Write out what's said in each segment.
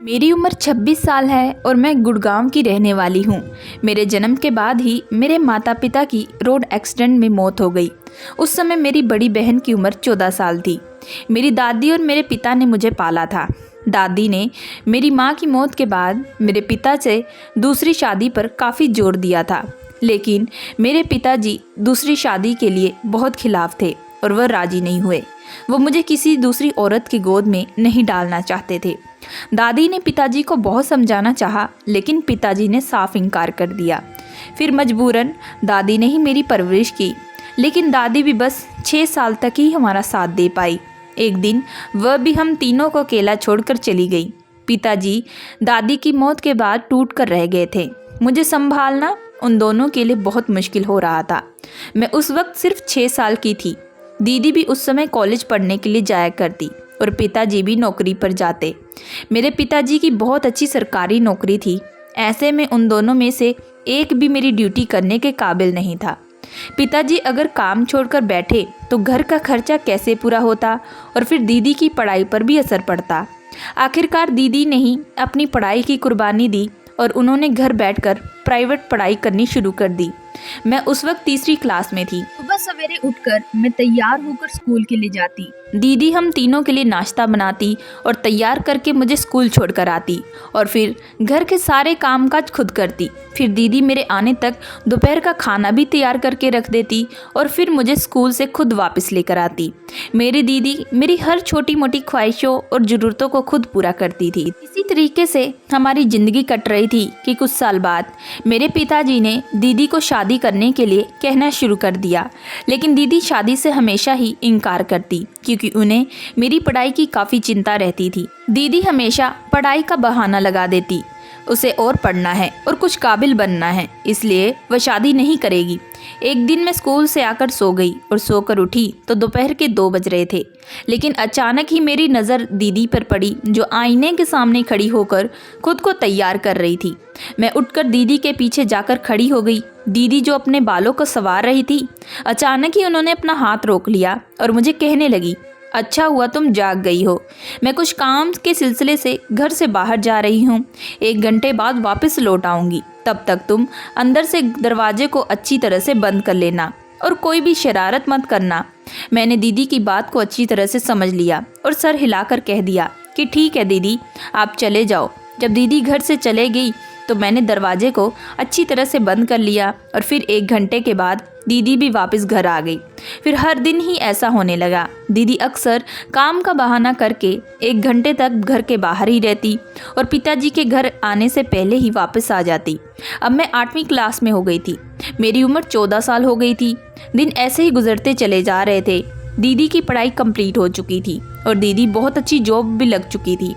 मेरी उम्र 26 साल है और मैं गुड़गांव की रहने वाली हूँ। मेरे जन्म के बाद ही मेरे माता पिता की रोड एक्सीडेंट में मौत हो गई। उस समय मेरी बड़ी बहन की उम्र 14 साल थी। मेरी दादी और मेरे पिता ने मुझे पाला था। दादी ने मेरी माँ की मौत के बाद मेरे पिता से दूसरी शादी पर काफ़ी जोर दिया था, लेकिन मेरे पिताजी दूसरी शादी के लिए बहुत खिलाफ थे और वह राजी नहीं हुए। वो मुझे किसी दूसरी औरत की गोद में नहीं डालना चाहते थे। दादी ने पिताजी को बहुत समझाना चाहा, लेकिन पिताजी ने साफ इनकार कर दिया। फिर मजबूरन दादी ने ही मेरी परवरिश की, लेकिन दादी भी बस 6 साल तक ही हमारा साथ दे पाई। एक दिन वह भी हम तीनों को अकेला छोड़कर चली गई। पिताजी दादी की मौत के बाद टूट कर रह गए थे। मुझे संभालना उन दोनों के लिए बहुत मुश्किल हो रहा था। मैं उस वक्त सिर्फ 6 साल की थी। दीदी भी उस समय कॉलेज पढ़ने के लिए जाया करती और पिताजी भी नौकरी पर जाते। मेरे पिताजी की बहुत अच्छी सरकारी नौकरी थी। ऐसे में उन दोनों में से एक भी मेरी ड्यूटी करने के काबिल नहीं था। पिताजी अगर काम छोड़कर बैठे तो घर का खर्चा कैसे पूरा होता और फिर दीदी की पढ़ाई पर भी असर पड़ता। आखिरकार दीदी ने ही अपनी पढ़ाई की कुर्बानी दी और उन्होंने घर बैठकर प्राइवेट पढ़ाई करनी शुरू कर दी। मैं उस वक्त तीसरी क्लास में थी। सुबह सवेरे उठकर मैं तैयार होकर स्कूल के लिए जाती। दीदी हम तीनों के लिए नाश्ता बनाती और तैयार करके मुझे स्कूल छोड़कर आती और फिर घर के सारे कामकाज खुद करती। फिर दीदी मेरे आने तक दोपहर का खाना भी तैयार करके रख देती और फिर मुझे स्कूल से खुद वापस लेकर आती। मेरी दीदी मेरी हर छोटी मोटी ख्वाहिशों और ज़रूरतों को खुद पूरा करती थी। इसी तरीके से हमारी ज़िंदगी कट रही थी कि कुछ साल बाद मेरे पिताजी ने दीदी को शादी करने के लिए कहना शुरू कर दिया, लेकिन दीदी शादी से हमेशा ही इनकार करती क्योंकि उन्हें मेरी पढ़ाई की काफ़ी चिंता रहती थी। दीदी हमेशा पढ़ाई का बहाना लगा देती, उसे और पढ़ना है और कुछ काबिल बनना है, इसलिए वह शादी नहीं करेगी। एक दिन मैं स्कूल से आकर सो गई और सोकर उठी तो दोपहर के 2 बज रहे थे, लेकिन अचानक ही मेरी नज़र दीदी पर पड़ी जो आईने के सामने खड़ी होकर खुद को तैयार कर रही थी। मैं उठकर दीदी के पीछे जाकर खड़ी हो गई। दीदी जो अपने बालों को संवार रही थी, अचानक ही उन्होंने अपना हाथ रोक लिया और मुझे कहने लगी, अच्छा हुआ तुम जाग गई हो। मैं कुछ काम के सिलसिले से घर से बाहर जा रही हूँ। 1 घंटे बाद वापस लौट आऊँगी। तब तक तुम अंदर से दरवाजे को अच्छी तरह से बंद कर लेना और कोई भी शरारत मत करना। मैंने दीदी की बात को अच्छी तरह से समझ लिया और सर हिलाकर कह दिया कि ठीक है दीदी, आप चले जाओ। जब दीदी घर से चले गई तो मैंने दरवाजे को अच्छी तरह से बंद कर लिया और फिर 1 घंटे के बाद दीदी भी वापस घर आ गई। फिर हर दिन ही ऐसा होने लगा। दीदी अक्सर काम का बहाना करके 1 घंटे तक घर के बाहर ही रहती और पिताजी के घर आने से पहले ही वापस आ जाती। अब मैं 8वीं क्लास में हो गई थी। मेरी उम्र 14 साल हो गई थी। दिन ऐसे ही गुजरते चले जा रहे थे। दीदी की पढ़ाई कंप्लीट हो चुकी थी और दीदी बहुत अच्छी जॉब भी लग चुकी थी।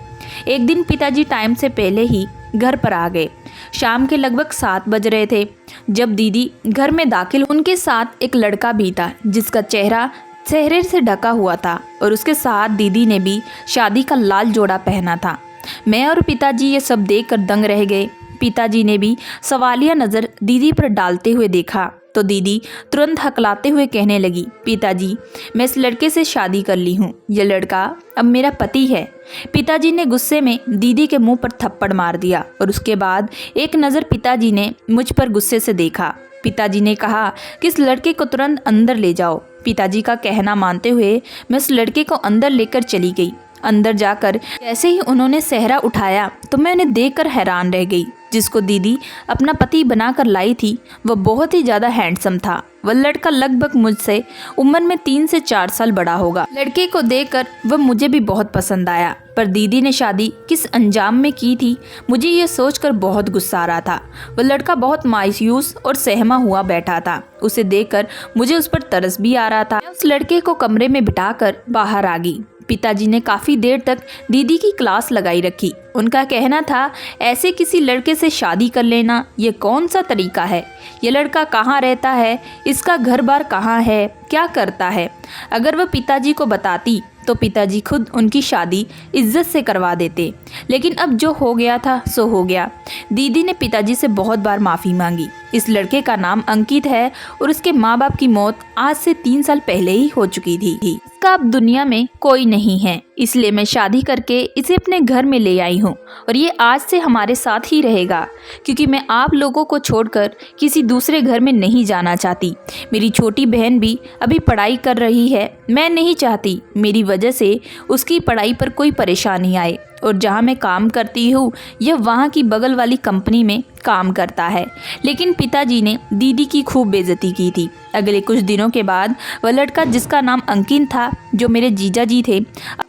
एक दिन पिताजी टाइम से पहले ही घर पर आ गए। शाम के लगभग 7 बज रहे थे जब दीदी घर में दाखिल। उनके साथ एक लड़का भी था जिसका चेहरा चेहरे से ढका हुआ था और उसके साथ दीदी ने भी शादी का लाल जोड़ा पहना था। मैं और पिताजी ये सब देखकर दंग रह गए। पिताजी ने भी सवालिया नज़र दीदी पर डालते हुए देखा तो दीदी तुरंत हकलाते हुए कहने लगी, पिताजी मैं इस लड़के से शादी कर ली हूँ। यह लड़का अब मेरा पति है। पिताजी ने गुस्से में दीदी के मुंह पर थप्पड़ मार दिया और उसके बाद एक नज़र पिताजी ने मुझ पर गुस्से से देखा। पिताजी ने कहा कि इस लड़के को तुरंत अंदर ले जाओ। पिताजी का कहना मानते हुए मैं उस लड़के को अंदर लेकर चली गई। अंदर जाकर जैसे ही उन्होंने सेहरा उठाया तो मैं उन्हें देखकर हैरान रह गई। जिसको दीदी अपना पति बनाकर लाई थी वह बहुत ही ज़्यादा हैंडसम था। वह लड़का लगभग मुझसे उम्र में 3 से 4 साल बड़ा होगा। लड़के को देखकर वह मुझे भी बहुत पसंद आया, पर दीदी ने शादी किस अंजाम में की थी मुझे ये सोचकर बहुत गुस्सा आ रहा था। वह लड़का बहुत मायूस और सहमा हुआ बैठा था। उसे देखकर मुझे उस पर तरस भी आ रहा था। मैं उस लड़के को कमरे में बिठाकर बाहर आ गई। पिताजी ने काफ़ी देर तक दीदी की क्लास लगाई रखी। उनका कहना था, ऐसे किसी लड़के से शादी कर लेना ये कौन सा तरीका है? ये लड़का कहाँ रहता है? इसका घर बार कहाँ है? क्या करता है? अगर वह पिताजी को बताती तो पिताजी खुद उनकी शादी इज्जत से करवा देते। लेकिन अब जो हो गया था सो हो गया। दीदी ने पिताजी से बहुत बार माफ़ी मांगी। इस लड़के का नाम अंकित है और उसके माँ बाप की मौत आज से 3 साल पहले ही हो चुकी थी। इसका अब दुनिया में कोई नहीं है, इसलिए मैं शादी करके इसे अपने घर में ले आई हूँ और ये आज से हमारे साथ ही रहेगा, क्योंकि मैं आप लोगों को छोड़कर किसी दूसरे घर में नहीं जाना चाहती। मेरी छोटी बहन भी अभी पढ़ाई कर रही है। मैं नहीं चाहती मेरी वजह से उसकी पढ़ाई पर कोई परेशानी आए, और जहाँ मैं काम करती हूँ यह वहाँ की बगल वाली कंपनी में काम करता है। लेकिन पिताजी ने दीदी की खूब बेइज्जती की थी। अगले कुछ दिनों के बाद वह लड़का जिसका नाम अंकित था, जो मेरे जीजा जी थे,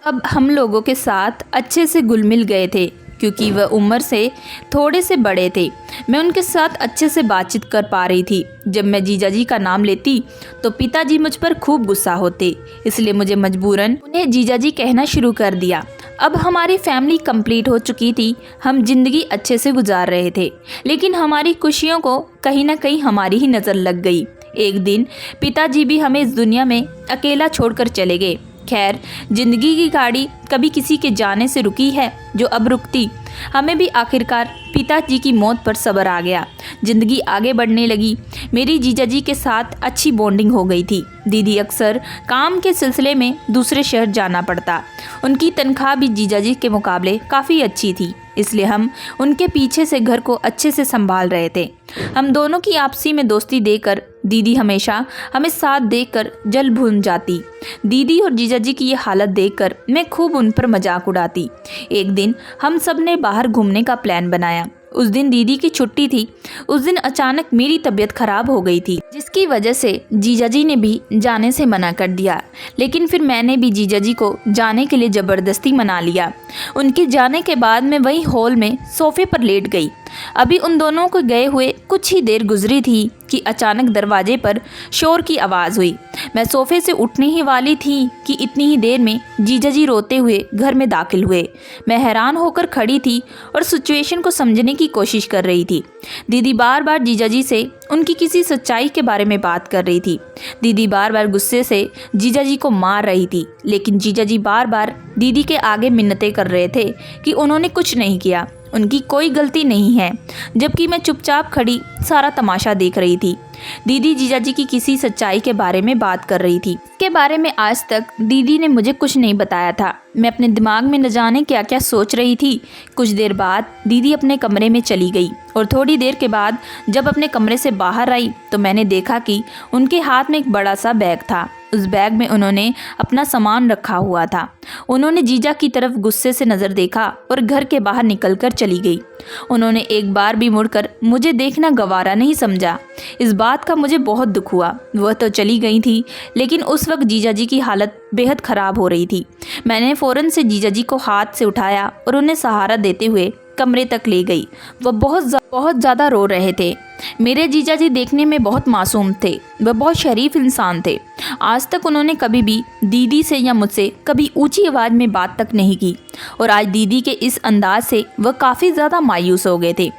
अब हम लोगों के साथ अच्छे से घुल मिल गए थे, क्योंकि वह उम्र से थोड़े से बड़े थे। मैं उनके साथ अच्छे से बातचीत कर पा रही थी। जब मैं जीजा जी का नाम लेती तो पिताजी मुझ पर खूब गुस्सा होते, इसलिए मुझे मजबूरन उन्हें जीजा जी कहना शुरू कर दिया। अब हमारी फैमिली कंप्लीट हो चुकी थी। हम जिंदगी अच्छे से गुजार रहे थे, लेकिन हमारी खुशियों को कहीं ना कहीं हमारी ही नज़र लग गई। एक दिन पिताजी भी हमें इस दुनिया में अकेला छोड़कर चले गए। खैर, जिंदगी की गाड़ी कभी किसी के जाने से रुकी है जो अब रुकती। हमें भी आखिरकार पिताजी की मौत पर सब्र आ गया। जिंदगी आगे बढ़ने लगी। मेरी जीजा जी के साथ अच्छी बॉन्डिंग हो गई थी। दीदी अक्सर काम के सिलसिले में दूसरे शहर जाना पड़ता। उनकी तनख्वाह भी जीजा जी के मुकाबले काफ़ी अच्छी थी, इसलिए हम उनके पीछे से घर को अच्छे से संभाल रहे थे। हम दोनों की आपसी में दोस्ती देखकर दीदी हमेशा हमें साथ देकर जल भून जाती। दीदी और जीजा जी की ये हालत देखकर मैं खूब उन पर मजाक उड़ाती। एक दिन हम सब ने बाहर घूमने का प्लान बनाया। उस दिन दीदी की छुट्टी थी। उस दिन अचानक मेरी तबीयत खराब हो गई थी, जिसकी वजह से जीजा जी ने भी जाने से मना कर दिया। लेकिन फिर मैंने भी जीजा जी को जाने के लिए ज़बरदस्ती मना लिया। उनके जाने के बाद मैं वही हॉल में सोफे पर लेट गई। अभी उन दोनों को गए हुए कुछ ही देर गुजरी थी कि अचानक दरवाजे पर शोर की आवाज़ हुई। मैं सोफे से उठने ही वाली थी कि इतनी ही देर में जीजा जी रोते हुए घर में दाखिल हुए। मैं हैरान होकर खड़ी थी और सिचुएशन को समझने की कोशिश कर रही थी। दीदी बार बार जीजा जी से उनकी किसी सच्चाई के बारे में बात कर रही थी। दीदी बार बार गुस्से से जीजा जी को मार रही थी, लेकिन जीजा जी बार बार दीदी के आगे मिन्नतें कर रहे थे कि उन्होंने कुछ नहीं किया, उनकी कोई गलती नहीं है। जबकि मैं चुपचाप खड़ी सारा तमाशा देख रही थी। दीदी जीजा जी की किसी सच्चाई के बारे में बात कर रही थी। इसके बारे में आज तक दीदी ने मुझे कुछ नहीं बताया था। मैं अपने दिमाग में न जाने क्या क्या सोच रही थी। कुछ देर बाद दीदी अपने कमरे में चली गई और थोड़ी देर के बाद जब अपने कमरे से बाहर आई तो मैंने देखा कि उनके हाथ में एक बड़ा सा बैग था। उस बैग में उन्होंने अपना सामान रखा हुआ था। उन्होंने जीजा की तरफ गुस्से से नज़र देखा और घर के बाहर निकलकर चली गई। उन्होंने एक बार भी मुड़कर मुझे देखना गवारा नहीं समझा। इस बात का मुझे बहुत दुख हुआ। वह तो चली गई थी, लेकिन उस वक्त जीजा जी की हालत बेहद ख़राब हो रही थी। मैंने फ़ौरन से जीजा जी को हाथ से उठाया और उन्हें सहारा देते हुए कमरे तक ले गई। वह बहुत ज़्यादा रो रहे थे। मेरे जीजा जी देखने में बहुत मासूम थे। वह बहुत शरीफ इंसान थे। आज तक उन्होंने कभी भी दीदी से या मुझसे कभी ऊंची आवाज़ में बात तक नहीं की, और आज दीदी के इस अंदाज से वह काफ़ी ज़्यादा मायूस हो गए थे।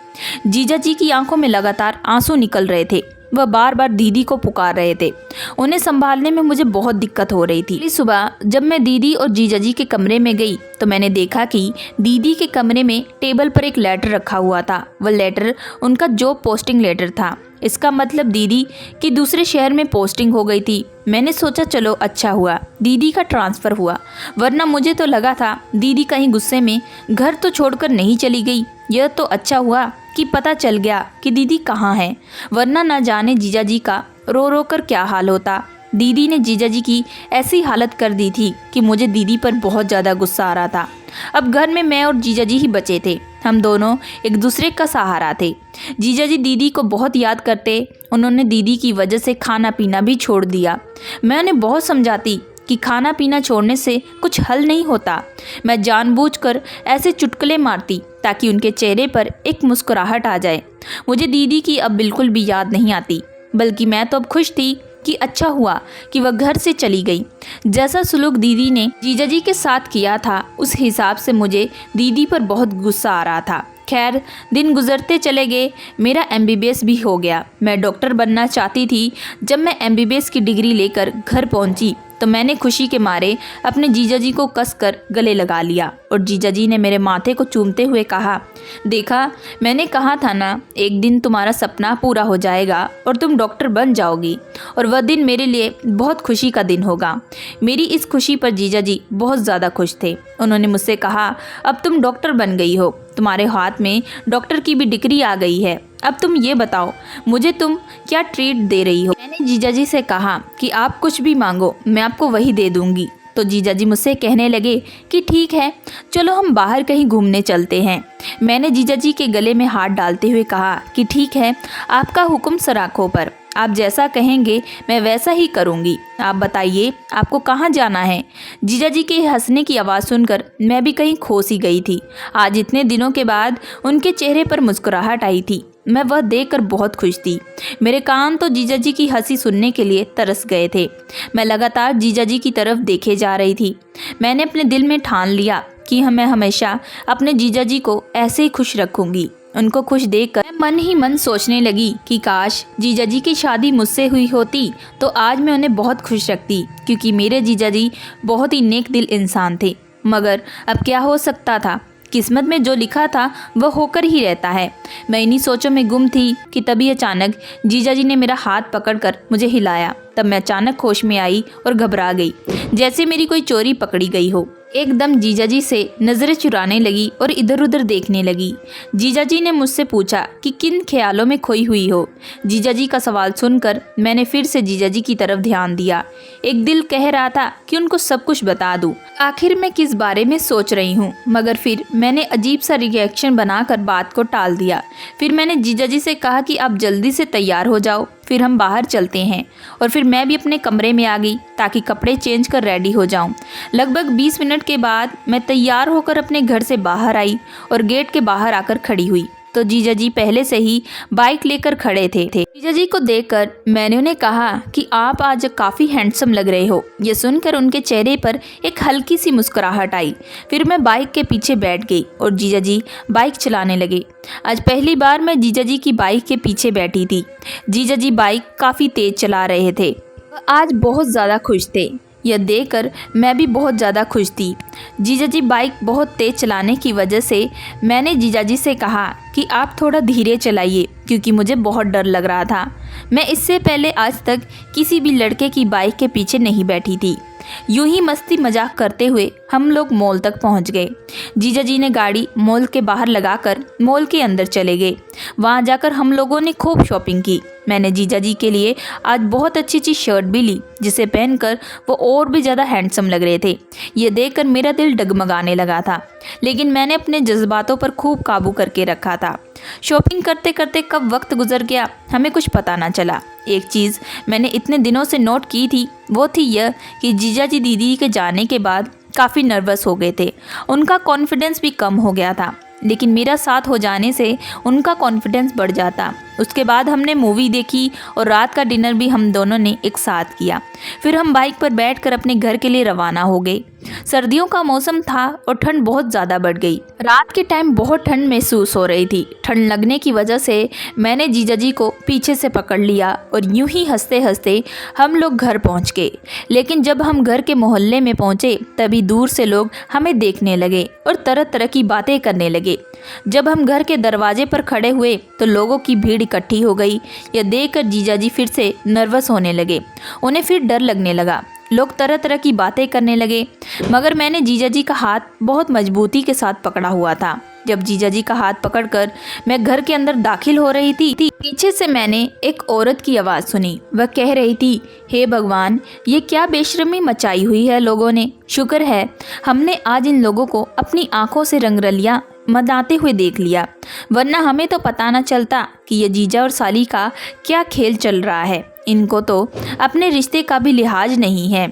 जीजा जी की आंखों में लगातार आंसू निकल रहे थे। वह बार बार दीदी को पुकार रहे थे। उन्हें संभालने में मुझे बहुत दिक्कत हो रही थी। सुबह जब मैं दीदी और जीजा जी के कमरे में गई तो मैंने देखा कि दीदी के कमरे में टेबल पर एक लेटर रखा हुआ था। वह लेटर उनका जॉब पोस्टिंग लेटर था। इसका मतलब दीदी की दूसरे शहर में पोस्टिंग हो गई थी। मैंने सोचा चलो अच्छा हुआ दीदी का ट्रांसफ़र हुआ, वरना मुझे तो लगा था दीदी कहीं गुस्से में घर तो छोड़कर नहीं चली गई। यह तो अच्छा हुआ कि पता चल गया कि दीदी कहाँ है, वरना न जाने जीजा जी का रो रो कर क्या हाल होता। दीदी ने जीजा जी की ऐसी हालत कर दी थी कि मुझे दीदी पर बहुत ज़्यादा गुस्सा आ रहा था। अब घर में मैं और जीजा जी ही बचे थे। हम दोनों एक दूसरे का सहारा थे। जीजा जी दीदी को बहुत याद करते। उन्होंने दीदी की वजह से खाना पीना भी छोड़ दिया। मैं उन्हें बहुत समझाती कि खाना पीना छोड़ने से कुछ हल नहीं होता। मैं जानबूझकर ऐसे चुटकुले मारती ताकि उनके चेहरे पर एक मुस्कुराहट आ जाए। मुझे दीदी की अब बिल्कुल भी याद नहीं आती, बल्कि मैं तो अब खुश थी कि अच्छा हुआ कि वह घर से चली गई। जैसा सुलूक दीदी ने जीजा जी के साथ किया था, उस हिसाब से मुझे दीदी पर बहुत गुस्सा आ रहा था। खैर, दिन गुजरते चले गए। मेरा MBBS भी हो गया। मैं डॉक्टर बनना चाहती थी। जब मैं MBBS की डिग्री लेकर घर पहुंची तो मैंने खुशी के मारे अपने जीजा जी को कसकर गले लगा लिया और जीजा जी ने मेरे माथे को चूमते हुए कहा, देखा, मैंने कहा था ना, एक दिन तुम्हारा सपना पूरा हो जाएगा और तुम डॉक्टर बन जाओगी और वह दिन मेरे लिए बहुत खुशी का दिन होगा। मेरी इस खुशी पर जीजा जी बहुत ज़्यादा खुश थे। उन्होंने मुझसे कहा, अब तुम डॉक्टर बन गई हो, तुम्हारे हाथ में डॉक्टर की भी डिग्री आ गई है। अब तुम ये बताओ, मुझे तुम क्या ट्रीट दे रही हो? मैंने जीजा जी से कहा कि आप कुछ भी मांगो, मैं आपको वही दे दूंगी। तो जीजा जी मुझसे कहने लगे कि ठीक है, चलो हम बाहर कहीं घूमने चलते हैं। मैंने जीजा जी के गले में हाथ डालते हुए कहा कि ठीक है, आपका हुक्म सर आँखों पर, आप जैसा कहेंगे मैं वैसा ही करूंगी। आप बताइए, आपको कहाँ जाना है? जीजा जी के हंसने की आवाज़ सुनकर मैं भी कहीं खो सी गई थी। आज इतने दिनों के बाद उनके चेहरे पर मुस्कुराहट आई थी। मैं वह देखकर बहुत खुश थी। मेरे कान तो जीजा जी की हंसी सुनने के लिए तरस गए थे। मैं लगातार जीजा जी की तरफ देखे जा रही थी। मैंने अपने दिल में ठान लिया कि मैं हमेशा अपने जीजा जी को ऐसे ही खुश रखूंगी। उनको खुश देखकर मैं मन ही मन सोचने लगी कि काश जीजा जी की शादी मुझसे हुई होती तो आज मैं उन्हें बहुत खुश रखती, क्योंकि मेरे जीजा जी बहुत ही नेक दिल इंसान थे। मगर अब क्या हो सकता था, किस्मत में जो लिखा था वह होकर ही रहता है। मैं इन्हीं सोचों में गुम थी कि तभी अचानक जीजा जी ने मेरा हाथ पकड़कर मुझे हिलाया। तब मैं अचानक होश में आई और घबरा गई, जैसे मेरी कोई चोरी पकड़ी गई हो। एकदम जीजा जी से नज़रें चुराने लगी और इधर उधर देखने लगी। जीजा जी ने मुझसे पूछा कि किन ख्यालों में खोई हुई हो। जीजा जी का सवाल सुनकर मैंने फिर से जीजा जी की तरफ ध्यान दिया। एक दिल कह रहा था कि उनको सब कुछ बता दूं, आखिर मैं किस बारे में सोच रही हूँ, मगर फिर मैंने अजीब सा रिएक्शन बनाकर बात को टाल दिया। फिर मैंने जीजा जी से कहा कि आप जल्दी से तैयार हो जाओ, फिर हम बाहर चलते हैं। और फिर मैं भी अपने कमरे में आ गई ताकि कपड़े चेंज कर रेडी हो जाऊं। लगभग 20 मिनट के बाद मैं तैयार होकर अपने घर से बाहर आई और गेट के बाहर आकर खड़ी हुई तो जीजा जी पहले से ही बाइक लेकर खड़े थे। जीजा जी को देखकर मैंने उन्हें कहा कि आप आज काफ़ी हैंडसम लग रहे हो। ये सुनकर उनके चेहरे पर एक हल्की सी मुस्कुराहट आई। फिर मैं बाइक के पीछे बैठ गई और जीजा जी बाइक चलाने लगे। आज पहली बार मैं जीजा जी की बाइक के पीछे बैठी थी। जीजा जी बाइक काफ़ी तेज चला रहे थे। आज बहुत ज़्यादा खुश थे। यह देखकर मैं भी बहुत ज़्यादा खुश थी। जीजा जी बाइक बहुत तेज़ चलाने की वजह से मैंने जीजा जी से कहा कि आप थोड़ा धीरे चलाइए, क्योंकि मुझे बहुत डर लग रहा था। मैं इससे पहले आज तक किसी भी लड़के की बाइक के पीछे नहीं बैठी थी। यूं ही मस्ती मजाक करते हुए हम लोग मॉल तक पहुंच गए। जीजा जी ने गाड़ी मॉल के बाहर लगाकर मॉल के अंदर चले गए। वहां जाकर हम लोगों ने खूब शॉपिंग की। मैंने जीजा जी के लिए आज बहुत अच्छी अच्छी शर्ट भी ली, जिसे पहनकर वो और भी ज़्यादा हैंडसम लग रहे थे। ये देखकर मेरा दिल डगमगाने लगा था, लेकिन मैंने अपने जज्बातों पर खूब काबू करके रखा था। शॉपिंग करते करते कब वक्त गुजर गया हमें कुछ पता ना चला। एक चीज़ मैंने इतने दिनों से नोट की थी, वो थी यह कि जीजा जी दीदी के जाने के बाद काफ़ी नर्वस हो गए थे। उनका कॉन्फिडेंस भी कम हो गया था, लेकिन मेरा साथ हो जाने से उनका कॉन्फिडेंस बढ़ जाता। उसके बाद हमने मूवी देखी और रात का डिनर भी हम दोनों ने एक साथ किया। फिर हम बाइक पर बैठकर अपने घर के लिए रवाना हो गए। सर्दियों का मौसम था और ठंड बहुत ज़्यादा बढ़ गई। रात के टाइम बहुत ठंड महसूस हो रही थी। ठंड लगने की वजह से मैंने जीजा जी को पीछे से पकड़ लिया और यूं ही हंसते हंसते हम लोग घर पहुंच गए। लेकिन जब हम घर के मोहल्ले में पहुंचे तभी दूर से लोग हमें देखने लगे और तरह तरह की बातें करने लगे। जब हम घर के दरवाजे पर खड़े हुए तो लोगों की भीड़ इकट्ठी हो गई। यह देखकर जीजा जी फिर से नर्वस होने लगे। उन्हें फिर डर लगने लगा। लोग तरह तरह की बातें करने लगे, मगर मैंने जीजा जी का हाथ बहुत मजबूती के साथ पकड़ा हुआ था। जब जीजा जी का हाथ पकड़कर मैं घर के अंदर दाखिल हो रही थी, पीछे से मैंने एक औरत की आवाज़ सुनी। वह कह रही थी, हे भगवान, ये क्या बेशर्मी मचाई हुई है लोगों ने। शुक्र है हमने आज इन लोगों को अपनी आंखों से रंगरलियां मनाते हुए देख लिया, वरना हमें तो पता न चलता कि ये जीजा और साली का क्या खेल चल रहा है। इनको तो अपने रिश्ते का भी लिहाज नहीं है।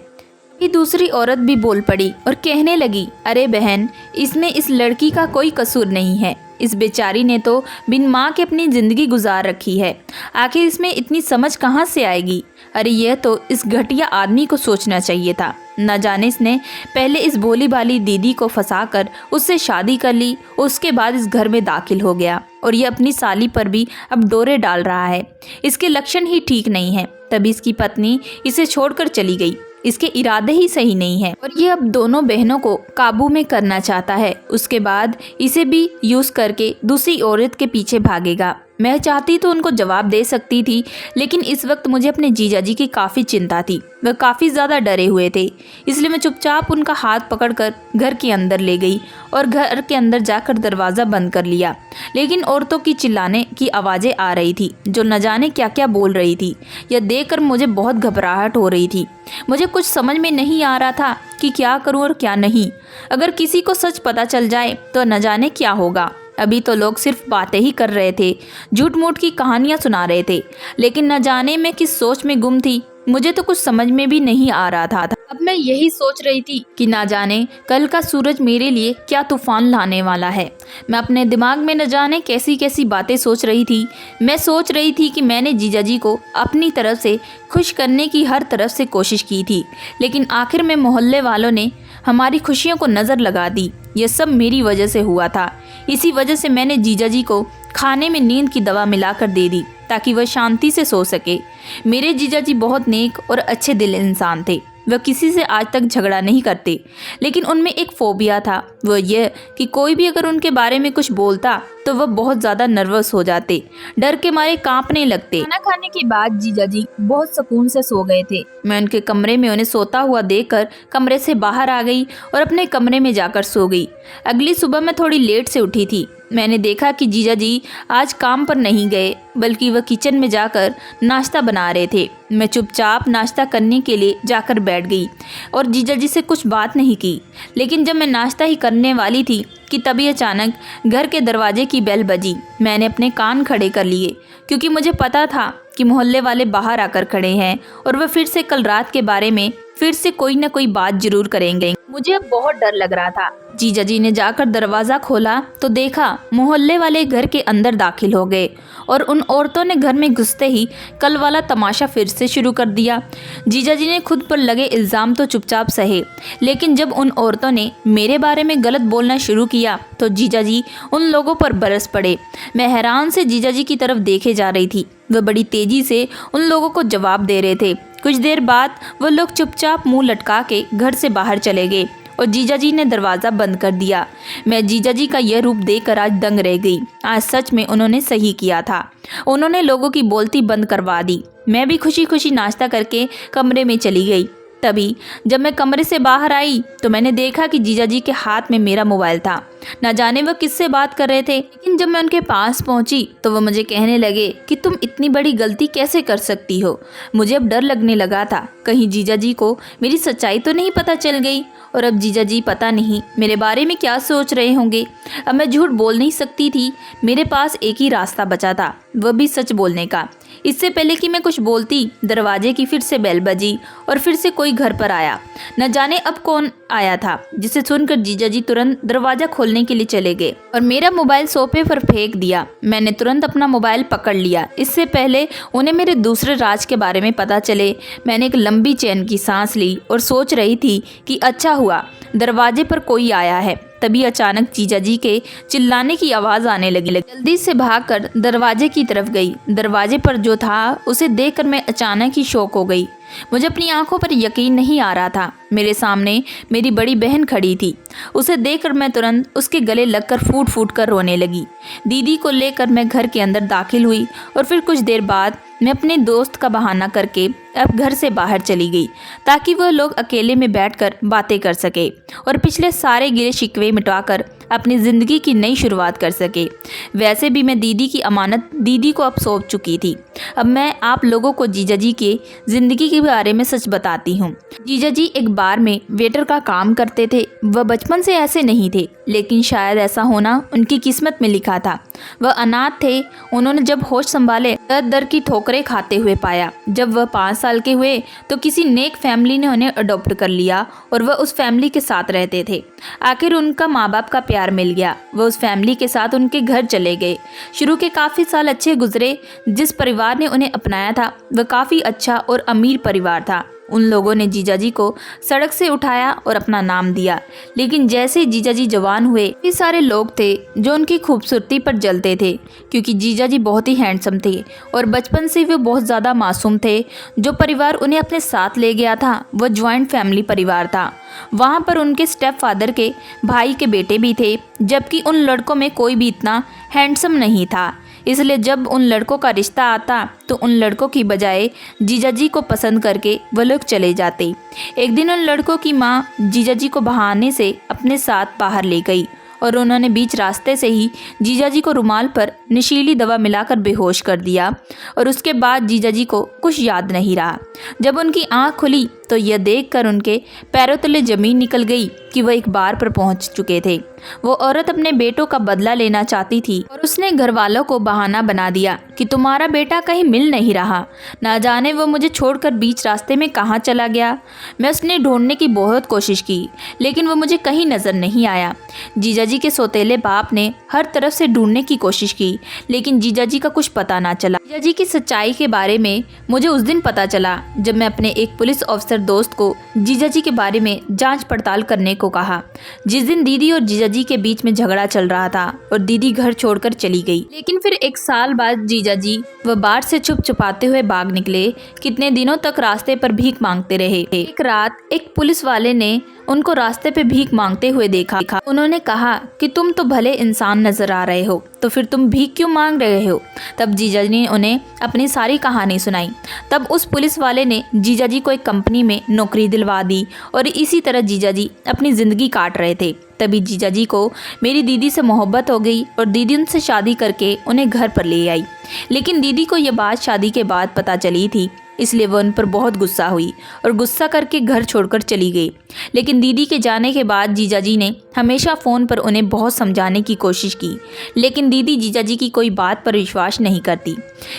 कि दूसरी औरत भी बोल पड़ी और कहने लगी, अरे बहन, इसमें इस लड़की का कोई कसूर नहीं है। इस बेचारी ने तो बिन माँ के अपनी ज़िंदगी गुजार रखी है। आखिर इसमें इतनी समझ कहाँ से आएगी। अरे यह तो इस घटिया आदमी को सोचना चाहिए था। न जाने इसने पहले इस भोली भाली दीदी को फंसाकर उससे शादी कर ली, उसके बाद इस घर में दाखिल हो गया और ये अपनी साली पर भी अब डोरे डाल रहा है। इसके लक्षण ही ठीक नहीं है। तभी इसकी पत्नी इसे छोड़कर चली गई। इसके इरादे ही सही नहीं है और ये अब दोनों बहनों को काबू में करना चाहता है। उसके बाद इसे भी यूज करके दूसरी औरत के पीछे भागेगा। मैं चाहती तो उनको जवाब दे सकती थी, लेकिन इस वक्त मुझे अपने जीजा जी की काफ़ी चिंता थी। वह काफ़ी ज़्यादा डरे हुए थे, इसलिए मैं चुपचाप उनका हाथ पकड़कर घर के अंदर ले गई और घर के अंदर जाकर दरवाज़ा बंद कर लिया। लेकिन औरतों की चिल्लाने की आवाज़ें आ रही थी, जो न जाने क्या क्या बोल रही थी। यह देखकर मुझे बहुत घबराहट हो रही थी। मुझे कुछ समझ में नहीं आ रहा था कि क्या करूं और क्या नहीं। अगर किसी को सच पता चल जाए तो न जाने क्या होगा। अभी तो लोग सिर्फ बातें ही कर रहे थे, झूठ मूठ की कहानियां सुना रहे थे, लेकिन न जाने मैं किस सोच में गुम थी। मुझे तो कुछ समझ में भी नहीं आ रहा था। अब मैं यही सोच रही थी कि ना जाने कल का सूरज मेरे लिए क्या तूफान लाने वाला है। मैं अपने दिमाग में न जाने कैसी कैसी बातें सोच रही थी। मैं सोच रही थी कि मैंने जीजा जी को अपनी तरफ से खुश करने की हर तरफ से कोशिश की थी, लेकिन आखिर में मोहल्ले वालों ने हमारी खुशियों को नज़र लगा दी। यह सब मेरी वजह से हुआ था। इसी वजह से मैंने जीजा जी को खाने में नींद की दवा मिलाकर दे दी ताकि वह शांति से सो सके। मेरे जीजा जी बहुत नेक और अच्छे दिल इंसान थे। वह किसी से आज तक झगड़ा नहीं करते, लेकिन उनमें एक फोबिया था, वह यह कि कोई भी अगर उनके बारे में कुछ बोलता तो वह बहुत ज़्यादा नर्वस हो जाते, डर के मारे कांपने लगते। खाना खाने के बाद जीजा जी बहुत सुकून से सो गए थे। मैं उनके कमरे में उन्हें सोता हुआ देखकर कमरे से बाहर आ गई और अपने कमरे में जाकर सो गई। अगली सुबह मैं थोड़ी लेट से उठी थी। मैंने देखा कि जीजा जी आज काम पर नहीं गए, बल्कि वह किचन में जाकर नाश्ता बना रहे थे। मैं चुपचाप नाश्ता करने के लिए जाकर बैठ गई और जीजा जी से कुछ बात नहीं की। लेकिन जब मैं नाश्ता ही करने वाली थी कि तभी अचानक घर के दरवाजे की बेल बजी। मैंने अपने कान खड़े कर लिए, क्योंकि मुझे पता था कि मोहल्ले वाले बाहर आकर खड़े हैं और वह फिर से कल रात के बारे में फिर से कोई न कोई बात जरूर करेंगे। मुझे अब बहुत डर लग रहा था। जीजा जी ने जाकर दरवाज़ा खोला तो देखा मोहल्ले वाले घर के अंदर दाखिल हो गए और उन औरतों ने घर में घुसते ही कल वाला तमाशा फिर से शुरू कर दिया। जीजा जी ने खुद पर लगे इल्ज़ाम तो चुपचाप सहे, लेकिन जब उन औरतों ने मेरे बारे में गलत बोलना शुरू किया तो जीजा जी उन लोगों पर बरस पड़े। मैं हैरान से जीजा जी की तरफ देखे जा रही थी। वह बड़ी तेज़ी से उन लोगों को जवाब दे रहे थे। कुछ देर बाद वह लोग चुपचाप मुंह लटका के घर से बाहर चले गए और जीजा जी ने दरवाज़ा बंद कर दिया। मैं जीजा जी का यह रूप देखकर आज दंग रह गई। आज सच में उन्होंने सही किया था। उन्होंने लोगों की बोलती बंद करवा दी। मैं भी खुशी खुशी नाश्ता करके कमरे में चली गई। तभी जब मैं कमरे से बाहर आई तो मैंने देखा कि जीजा जी के हाथ में मेरा मोबाइल था। न जाने वह किससे बात कर रहे थे, लेकिन जब मैं उनके पास पहुंची तो वह मुझे कहने लगे कि तुम इतनी बड़ी गलती कैसे कर सकती हो। मुझे अब डर लगने लगा था, कहीं जीजा जी को मेरी सच्चाई तो नहीं पता चल गई। और अब जीजा जी पता नहीं मेरे बारे में क्या सोच रहे होंगे। अब मैं झूठ बोल नहीं सकती थी। मेरे पास एक ही रास्ता बचा था, वह भी सच बोलने का। इससे पहले कि मैं कुछ बोलती, दरवाजे की फिर से बेल बजी और फिर से कोई घर पर आया। न जाने अब कौन आया था, जिसे सुनकर जीजा जी तुरंत दरवाजा खोलने के लिए चले गए और मेरा मोबाइल सोफे पर फेंक दिया। मैंने तुरंत अपना मोबाइल पकड़ लिया। इससे पहले उन्हें मेरे दूसरे राज के बारे में पता चले, मैंने एक लंबी चैन की सांस ली और सोच रही थी कि अच्छा हुआ दरवाजे पर कोई आया है। तभी अचानक जीजा जी के चिल्लाने की आवाज़ आने लगी। जल्दी से भागकर दरवाजे की तरफ गई। दरवाजे पर जो था उसे देखकर मैं अचानक ही शॉक हो गई। मुझे अपनी आंखों पर यकीन नहीं आ रहा था। मेरे सामने मेरी बड़ी बहन खड़ी थी। उसे देखकर मैं तुरंत उसके गले लगकर फूट फूट कर रोने लगी। दीदी को लेकर मैं घर के अंदर दाखिल हुई और फिर कुछ देर बाद मैं अपने दोस्त का बहाना करके अब घर से बाहर चली गई, ताकि वह लोग अकेले में बैठकर बातें कर सके और पिछले सारे गिले शिकवे मिटाकर अपनी ज़िंदगी की नई शुरुआत कर सके। वैसे भी मैं दीदी की अमानत दीदी को अब सौंप चुकी थी। अब मैं आप लोगों को जीजा जी के ज़िंदगी के बारे में सच बताती हूँ। जीजा जी एक बार में वेटर का काम करते थे। वह बचपन से ऐसे नहीं थे, लेकिन शायद ऐसा होना उनकी किस्मत में लिखा था। वह अनाथ थे। उन्होंने जब होश संभाले दर दर की ठोकरें खाते हुए पाया। जब वह 5 साल के हुए तो किसी नेक फैमिली ने उन्हें अडॉप्ट कर लिया और वह उस फैमिली के साथ रहते थे। आखिर उनका माँ बाप का प्यार मिल गया। वह उस फैमिली के साथ उनके घर चले गए। शुरू के काफ़ी साल अच्छे गुजरे। जिस परिवार ने उन्हें अपनाया था वह काफ़ी अच्छा और अमीर परिवार था। उन लोगों ने जीजाजी को सड़क से उठाया और अपना नाम दिया। लेकिन जैसे ही जीजाजी जवान हुए, काफी सारे लोग थे जो उनकी खूबसूरती पर जलते थे, क्योंकि जीजाजी बहुत ही हैंडसम थे और बचपन से वे बहुत ज़्यादा मासूम थे। जो परिवार उन्हें अपने साथ ले गया था वह ज्वाइंट फैमिली परिवार था। वहाँ पर उनके स्टेप फादर के भाई के बेटे भी थे, जबकि उन लड़कों में कोई भी इतना हैंडसम नहीं था। इसलिए जब उन लड़कों का रिश्ता आता तो उन लड़कों की बजाय जीजाजी को पसंद करके वो लोग चले जाते। एक दिन उन लड़कों की माँ जीजाजी को बहाने से अपने साथ बाहर ले गई और उन्होंने बीच रास्ते से ही जीजाजी को रुमाल पर नशीली दवा मिलाकर बेहोश कर दिया और उसके बाद जीजाजी को कुछ याद नहीं रहा। जब उनकी आंख खुली तो यह देखकर उनके पैरों तले ज़मीन निकल गई कि वह एक बार पर पहुंच चुके थे। वो औरत अपने बेटों का बदला लेना चाहती थी और उसने घर वालों को बहाना बना दिया कि तुम्हारा बेटा कहीं मिल नहीं रहा, ना जाने वो मुझे छोड़कर बीच रास्ते में कहाँ चला गया। मैं उसने ढूंढने की बहुत कोशिश की, लेकिन वो मुझे कहीं नज़र नहीं आया। जीजाजी के सौतेले बाप ने हर तरफ से ढूंढने की कोशिश की, लेकिन जीजाजी का कुछ पता ना चला। जीजाजी की सच्चाई के बारे में मुझे उस दिन पता चला जब मैं अपने एक पुलिस ऑफिसर दोस्त को जीजाजी के बारे में जांच पड़ताल करने को कहा। जिस दिन दीदी और जीजाजी के बीच में झगड़ा चल रहा था और दीदी घर छोड़कर चली गई। लेकिन फिर 1 साल बाद जीजाजी वह बार से छुप छुपाते हुए भाग निकले। कितने दिनों तक रास्ते पर भीख मांगते रहे। एक रात एक पुलिस वाले ने उनको रास्ते पे भीख मांगते हुए देखा। उन्होंने कहा कि तुम तो भले इंसान नजर आ रहे हो, तो फिर तुम भीख क्यों मांग रहे हो। तब जीजाजी ने उन्हें अपनी सारी कहानी सुनाई। तब उस पुलिस वाले ने जीजाजी को एक कंपनी में नौकरी दिलवा दी और इसी तरह जीजाजी अपनी ज़िंदगी काट रहे थे। तभी जीजाजी को मेरी दीदी से मोहब्बत हो गई और दीदी उनसे शादी करके उन्हें घर पर ले आई। लेकिन दीदी को यह बात शादी के बाद पता चली थी, इसलिए वह उन पर बहुत गुस्सा हुई और गुस्सा करके घर छोड़कर चली गई। लेकिन दीदी के जाने के बाद जीजाजी ने हमेशा फ़ोन पर उन्हें बहुत समझाने की कोशिश की, लेकिन दीदी जीजाजी की कोई बात पर विश्वास नहीं करती।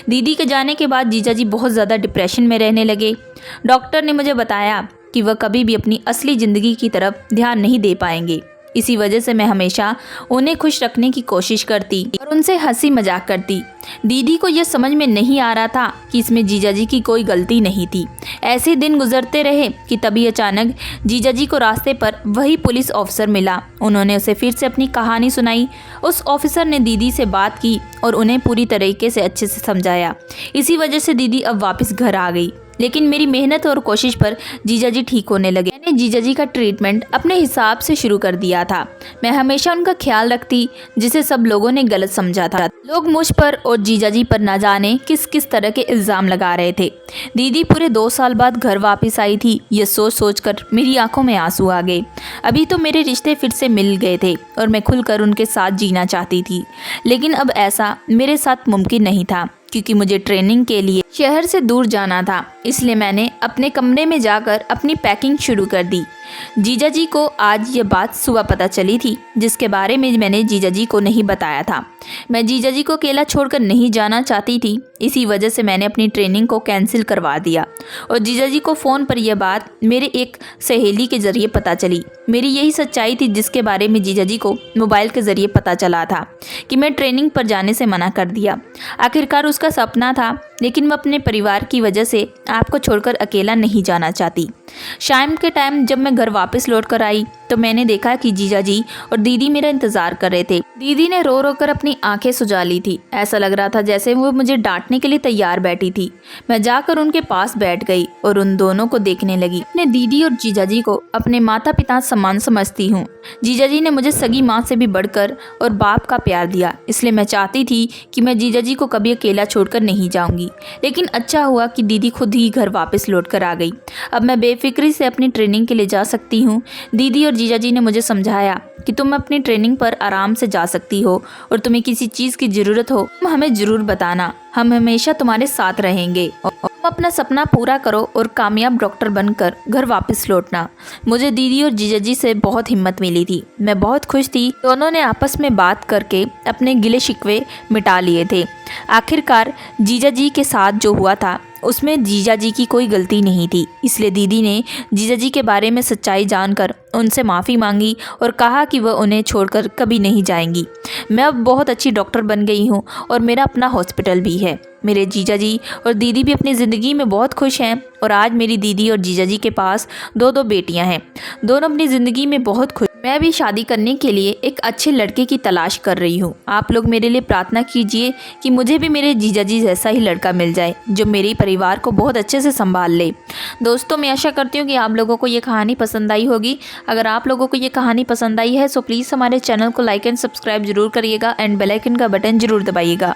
दीदी के जाने के बाद जीजाजी बहुत ज़्यादा डिप्रेशन में रहने लगे। डॉक्टर ने मुझे बताया कि वह कभी भी अपनी असली ज़िंदगी की तरफ ध्यान नहीं दे पाएंगे। इसी वजह से मैं हमेशा उन्हें खुश रखने की कोशिश करती और उनसे हंसी मजाक करती। दीदी को यह समझ में नहीं आ रहा था कि इसमें जीजाजी की कोई गलती नहीं थी। ऐसे दिन गुजरते रहे कि तभी अचानक जीजाजी को रास्ते पर वही पुलिस ऑफिसर मिला। उन्होंने उसे फिर से अपनी कहानी सुनाई। उस ऑफिसर ने दीदी से बात की और उन्हें पूरी तरीके से अच्छे से समझाया। इसी वजह से दीदी अब वापस घर आ गई। लेकिन मेरी मेहनत और कोशिश पर जीजाजी ठीक होने लगे। मैंने जीजाजी का ट्रीटमेंट अपने हिसाब से शुरू कर दिया था। मैं हमेशा उनका ख्याल रखती, जिसे सब लोगों ने गलत समझा था। लोग मुझ पर और जीजाजी पर ना जाने किस किस तरह के इल्ज़ाम लगा रहे थे। दीदी पूरे 2 साल बाद घर वापस आई थी। ये सोच सोच कर मेरी आंखों में आंसू आ गए। अभी तो मेरे रिश्ते फिर से मिल गए थे और मैं खुलकर उनके साथ जीना चाहती थी, लेकिन अब ऐसा मेरे साथ मुमकिन नहीं था, क्योंकि मुझे ट्रेनिंग के लिए शहर से दूर जाना था। इसलिए मैंने अपने कमरे में जाकर अपनी पैकिंग शुरू कर दी। जीजाजी को आज ये बात सुबह पता चली थी, जिसके बारे में मैंने जीजाजी को नहीं बताया था। मैं जीजाजी को अकेला छोड़कर नहीं जाना चाहती थी। इसी वजह से मैंने अपनी ट्रेनिंग को कैंसिल करवा दिया और जीजाजी को फ़ोन पर यह बात मेरे एक सहेली के ज़रिए पता चली। मेरी यही सच्चाई थी जिसके बारे में जीजाजी को मोबाइल के ज़रिए पता चला था कि मैं ट्रेनिंग पर जाने से मना कर दिया। आखिरकार उसका सपना था, लेकिन मैं अपने परिवार की वजह से आपको छोड़कर अकेला नहीं जाना चाहती। शाम के टाइम जब मैं घर वापस लौट कर आई तो मैंने देखा कि जीजाजी और दीदी मेरा इंतज़ार कर रहे थे। दीदी ने रो रो कर अपनी आंखें सुजा ली थी। ऐसा लग रहा था जैसे वो मुझे डांटने के लिए तैयार बैठी थी। मैं जाकर उनके पास बैठ गई और उन दोनों को देखने लगी। अपने दीदी और जीजाजी को अपने माता पिता समान समझती हूँ। जीजाजी ने मुझे सगी माँ से भी बढ़कर और बाप का प्यार दिया, इसलिए मैं चाहती थी कि मैं जीजाजी को कभी अकेला छोड़कर नहीं जाऊँगी। लेकिन अच्छा हुआ कि दीदी खुद ही घर वापस लौट कर आ गई। अब मैं बेफिक्री से अपनी ट्रेनिंग के लिए जा सकती हूँ। दीदी और जीजाजी ने मुझे समझाया कि तुम अपनी ट्रेनिंग पर आराम से जा सकती हो और तुम्हें किसी चीज़ की ज़रूरत हो तुम हमें ज़रूर बताना, हम हमेशा तुम्हारे साथ रहेंगे। और तुम अपना सपना पूरा करो और कामयाब डॉक्टर बनकर घर वापस लौटना। मुझे दीदी और जीजाजी से बहुत हिम्मत मिली थी। मैं बहुत खुश थी। दोनों ने आपस में बात करके अपने गिले शिकवे मिटा लिए थे। आखिरकार जीजाजी के साथ जो हुआ था उसमें जीजा जी की कोई गलती नहीं थी। इसलिए दीदी ने जीजा जी के बारे में सच्चाई जानकर उनसे माफ़ी मांगी और कहा कि वह उन्हें छोड़कर कभी नहीं जाएंगी। मैं अब बहुत अच्छी डॉक्टर बन गई हूँ और मेरा अपना हॉस्पिटल भी है। मेरे जीजा जी और दीदी भी अपनी ज़िंदगी में बहुत खुश हैं और आज मेरी दीदी और जीजा जी के पास दो बेटियां हैं। दोनों अपनी ज़िंदगी में बहुत खुश। मैं भी शादी करने के लिए एक अच्छे लड़के की तलाश कर रही हूँ। आप लोग मेरे लिए प्रार्थना कीजिए कि मुझे भी मेरे जीजा जी जैसा ही लड़का मिल जाए जो मेरे परिवार को बहुत अच्छे से संभाल ले। दोस्तों, मैं आशा करती हूँ कि आप लोगों को ये कहानी पसंद आई होगी। अगर आप लोगों को ये कहानी पसंद आई है तो प्लीज़ हमारे चैनल को लाइक एंड सब्सक्राइब जरूर करिएगा एंड बेल आइकन का बटन जरूर दबाइएगा।